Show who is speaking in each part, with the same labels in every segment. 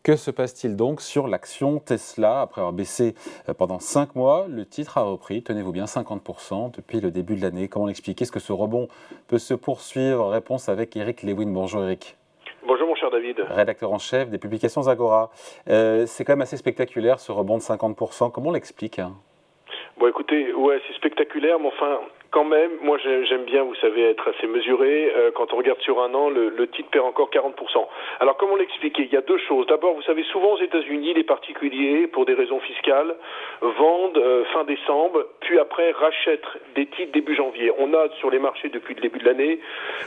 Speaker 1: Que se passe-t-il donc sur l'action Tesla? Après avoir baissé pendant 5 mois, le titre a repris, tenez-vous bien, 50% depuis le début de l'année. Comment l'expliquer? Est-ce que ce rebond peut se poursuivre? Réponse avec Eric Lewin. Bonjour Eric.
Speaker 2: Bonjour mon cher David.
Speaker 1: Rédacteur en chef des publications Agora. C'est quand même assez spectaculaire ce rebond de 50%. Comment on l'explique?
Speaker 2: Bon écoutez, ouais c'est spectaculaire, mais enfin quand même, moi j'aime bien, vous savez, être assez mesuré. Quand on regarde sur un an, le titre perd encore 40%. Alors comment l'expliquer? Il y a deux choses. D'abord, vous savez, souvent aux États-Unis, les particuliers, pour des raisons fiscales, vendent fin décembre, puis après rachètent des titres début janvier. On a sur les marchés depuis le début de l'année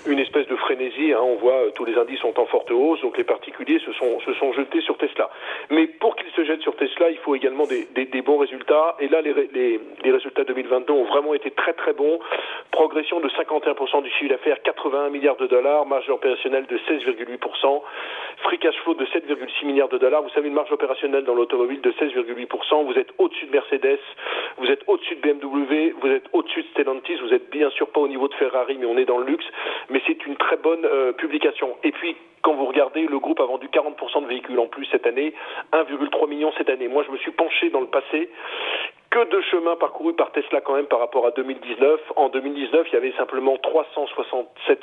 Speaker 2: une espèce de frénésie. On voit tous les indices sont en forte hausse, donc les particuliers se sont jetés sur Tesla. Mais pour qu'ils se jettent sur Tesla, il faut également des bons résultats. Et là, les résultats 2022 ont vraiment été très très bons. Progression de 51% du chiffre d'affaires, 81 milliards de dollars, marge opérationnelle de 16,8%, free cash flow de 7,6 milliards de dollars. Vous savez, une marge opérationnelle dans l'automobile de 16,8%, vous êtes au-dessus de Mercedes, vous êtes au-dessus de BMW, vous êtes au-dessus de Stellantis, vous êtes bien sûr pas au niveau de Ferrari, mais on est dans le luxe, mais c'est une très bonne publication. Et puis, quand vous regardez, le groupe a vendu 40% de véhicules en plus cette année, 1,3 million cette année. Moi, je me suis penché dans le passé. Que de chemin parcouru par Tesla quand même par rapport à 2019. En 2019, il y avait simplement 367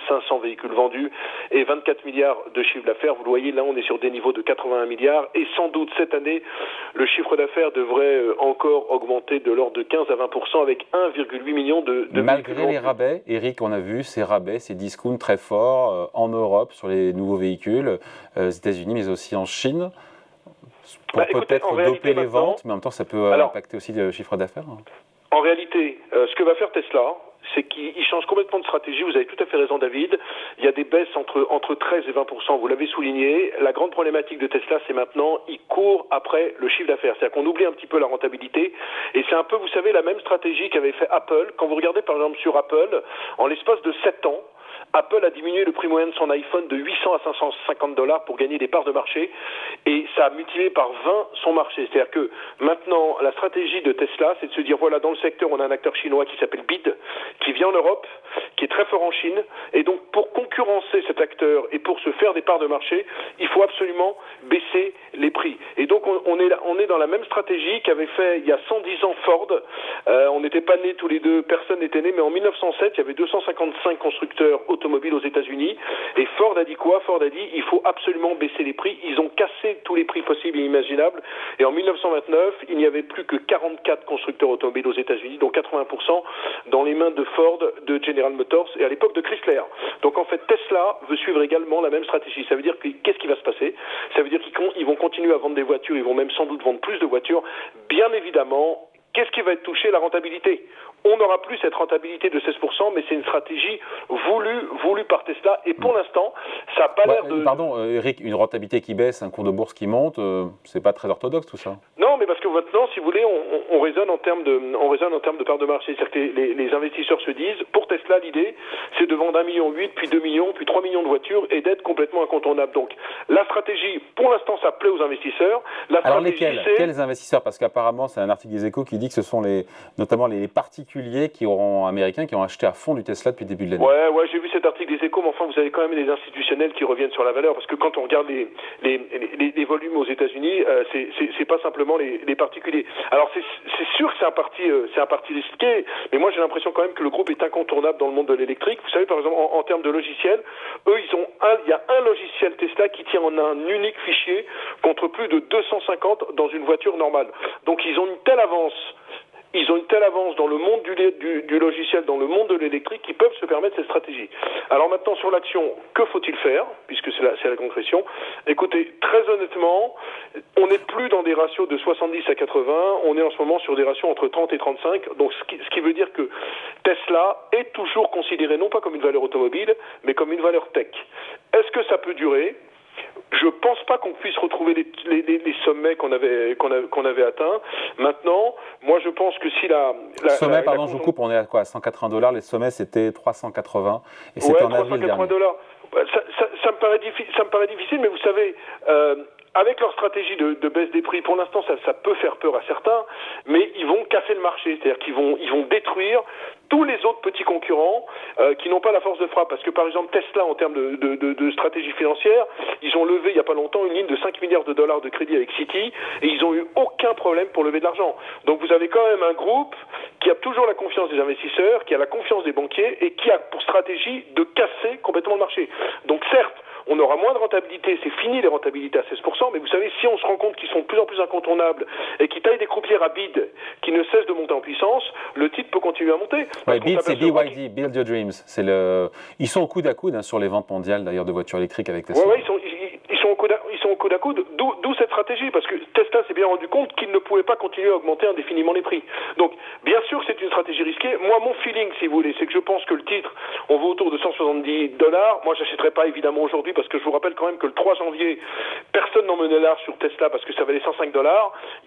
Speaker 2: 500 véhicules vendus et 24 milliards de chiffre d'affaires. Vous le voyez, là, on est sur des niveaux de 81 milliards. Et sans doute, cette année, le chiffre d'affaires devrait encore augmenter de l'ordre de 15 à 20% avec 1,8 million de véhicules vendus.
Speaker 1: Malgré les rabais, Eric, on a vu ces rabais, ces discounts très forts en Europe sur les nouveaux véhicules, aux États-Unis, mais aussi en Chine. Pour peut-être doper les ventes, mais en même temps, ça peut impacter aussi le chiffre d'affaires.
Speaker 2: En réalité, ce que va faire Tesla, c'est qu'il change complètement de stratégie. Vous avez tout à fait raison, David. Il y a des baisses entre 13 et 20%. Vous l'avez souligné. La grande problématique de Tesla, c'est maintenant, il court après le chiffre d'affaires. C'est-à-dire qu'on oublie un petit peu la rentabilité. Et c'est un peu, vous savez, la même stratégie qu'avait fait Apple. Quand vous regardez, par exemple, sur Apple, en l'espace de 7 ans, Apple a diminué le prix moyen de son iPhone de 800 à 550 dollars pour gagner des parts de marché et ça a multiplié par 20 son marché. C'est-à-dire que maintenant, la stratégie de Tesla, c'est de se dire, voilà, dans le secteur, on a un acteur chinois qui s'appelle BYD, qui vient en Europe, qui est très fort en Chine. Et donc, pour concurrencer cet acteur et pour se faire des parts de marché, il faut absolument baisser les prix. Et donc, on est dans la même stratégie qu'avait fait il y a 110 ans Ford. On n'était pas nés tous les deux, personne n'était né, mais en 1907, il y avait 255 constructeurs automobiles aux États-Unis. Et Ford a dit quoi? Ford a dit il faut absolument baisser les prix. Ils ont cassé tous les prix possibles et imaginables. Et en 1929, il n'y avait plus que 44 constructeurs automobiles aux États-Unis, dont 80% dans les mains de Ford, de General Motors et à l'époque de Chrysler. Donc en fait, Tesla veut suivre également la même stratégie. Ça veut dire que qu'est-ce qui va se passer? Ça veut dire qu'ils vont continuer à vendre des voitures, ils vont même sans doute vendre plus de voitures. Bien évidemment, qu'est-ce qui va être touché? La rentabilité. On n'aura plus cette rentabilité de 16%, mais c'est une stratégie voulue par Tesla. Et pour l'instant, ça n'a pas l'air de...
Speaker 1: Pardon, Eric, une rentabilité qui baisse, un cours de bourse qui monte, c'est pas très orthodoxe tout ça.
Speaker 2: Non, mais parce que maintenant, si vous voulez, on raisonne en termes de part de marché. C'est-à-dire que les investisseurs se disent, pour Tesla, l'idée, c'est de vendre 1,8 million, puis 2 millions, puis 3 millions de voitures et d'être complètement incontournable. Donc, la stratégie, pour l'instant, ça plaît aux investisseurs.
Speaker 1: Alors quels investisseurs? Parce qu'apparemment, c'est un article des Échos qui dit que ce sont notamment les particuliers américains qui ont acheté à fond du Tesla depuis le début de l'année.
Speaker 2: Ouais, j'ai vu cet article des Échos, mais enfin, vous avez quand même des institutionnels qui reviennent sur la valeur, parce que quand on regarde les volumes aux États-Unis, c'est pas simplement les particuliers. Alors c'est sûr que c'est un parti risqué, mais moi j'ai l'impression quand même que le groupe est incontournable dans le monde de l'électrique. Vous savez, par exemple, en termes de logiciels, eux, il y a un logiciel Tesla qui tient en un unique fichier contre plus de 250 dans une voiture normale. Donc ils ont une telle avance dans le monde du logiciel, dans le monde de l'électrique, qu'ils peuvent se permettre cette stratégie. Alors maintenant, sur l'action, que faut-il faire? Puisque c'est la concrétion. Écoutez, très honnêtement, on n'est plus dans des ratios de 70 à 80, on est en ce moment sur des ratios entre 30 et 35, donc ce qui veut dire que Tesla est toujours considéré non pas comme une valeur automobile, mais comme une valeur tech. Est-ce que ça peut durer? Je pense pas qu'on puisse retrouver les sommets qu'on avait atteints. Maintenant, moi je pense que si
Speaker 1: sommet, je vous coupe, on est à quoi? 180 $. Les sommets c'était 380 et c'était en avril dernier.
Speaker 2: $. Ça me paraît difficile, mais vous savez, avec leur stratégie de baisse des prix, pour l'instant, ça peut faire peur à certains, mais ils vont casser le marché, c'est-à-dire qu'ils vont détruire tous les autres petits concurrents qui n'ont pas la force de frappe. Parce que, par exemple, Tesla, en termes de stratégie financière, ils ont levé, il n'y a pas longtemps, une ligne de 5 milliards de dollars de crédit avec Citi, et ils n'ont eu aucun problème pour lever de l'argent. Donc, vous avez quand même un groupe qui a toujours la confiance des investisseurs, qui a la confiance des banquiers, et qui a pour stratégie de casser complètement le marché. Donc, certes, on aura moins de rentabilité, c'est fini les rentabilités à 16%, mais vous savez, si on se rend compte qu'ils sont de plus en plus incontournables et qu'ils taillent des croupières à bid qui ne cessent de monter en puissance, le titre peut continuer à monter.
Speaker 1: Ouais, bid, c'est BYD, Build Your Dreams. Ils sont au coude à coude sur les ventes mondiales d'ailleurs de voitures électriques avec Tesla.
Speaker 2: Ouais, ils sont au coude à coude, d'où cette stratégie, parce que Tesla s'est bien rendu compte qu'il ne pouvait pas continuer à augmenter indéfiniment les prix. Donc, bien sûr, c'est une stratégie risquée. Moi, mon feeling, si vous voulez, c'est que je pense que le titre, on va autour de $170. Moi, j'achèterai pas évidemment aujourd'hui, parce que je vous rappelle quand même que le 3 janvier, personne n'en menait large sur Tesla parce que ça valait $105.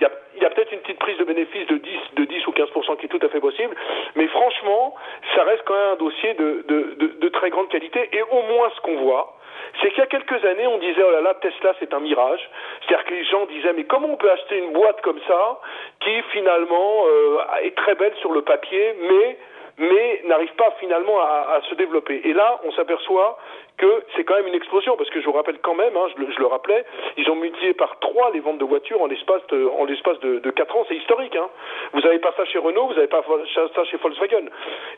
Speaker 2: Il y a peut-être une petite prise de bénéfice de 10 ou 15% qui est tout à fait possible, mais franchement, ça reste quand même un dossier de très grande qualité, et au moins ce qu'on voit, c'est qu'il y a quelques années, on disait, oh là là, Tesla, c'est un mirage. C'est-à-dire que les gens disaient, mais comment on peut acheter une boîte comme ça, qui finalement est très belle sur le papier, mais n'arrive pas finalement à se développer. Et là, on s'aperçoit que c'est quand même une explosion, parce que je vous rappelle quand même, je le rappelais, ils ont multiplié par 3 les ventes de voitures en l'espace de 4 ans, c'est historique. Hein. Vous n'avez pas ça chez Renault, vous n'avez pas ça chez Volkswagen.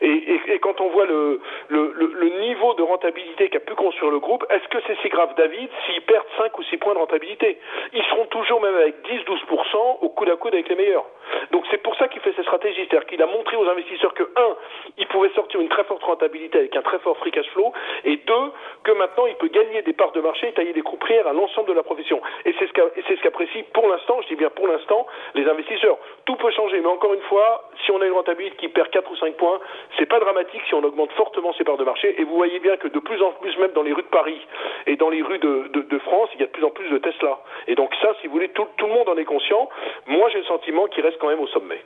Speaker 2: Et quand on voit le niveau de rentabilité qu'a pu construire le groupe, est-ce que c'est si grave, David, s'ils perdent 5 ou 6 points de rentabilité? Ils seront toujours, même avec 10-12%, au coude à coude avec les meilleurs. Donc c'est pour ça qu'il fait cette stratégie, c'est-à-dire qu'il a montré aux investisseurs que, 1, il pouvait sortir une très forte rentabilité avec un très fort free cash flow, et 2, que maintenant il peut gagner des parts de marché et tailler des croupières à l'ensemble de la profession. Et c'est ce qu'apprécient pour l'instant, je dis bien pour l'instant, les investisseurs. Tout peut changer, mais encore une fois, si on a une rentabilité qui perd 4 ou 5 points, c'est pas dramatique si on augmente fortement ses parts de marché. Et vous voyez bien que de plus en plus, même dans les rues de Paris et dans les rues de France, il y a de plus en plus de Tesla. Et donc ça, si vous voulez, tout le monde en est conscient. Moi, j'ai le sentiment qu'il reste quand même au sommet.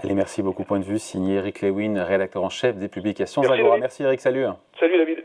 Speaker 1: Allez, merci beaucoup. Point de vue signé Eric Lewin, rédacteur en chef des publications Zagora. Merci Eric, salut.
Speaker 2: Salut David.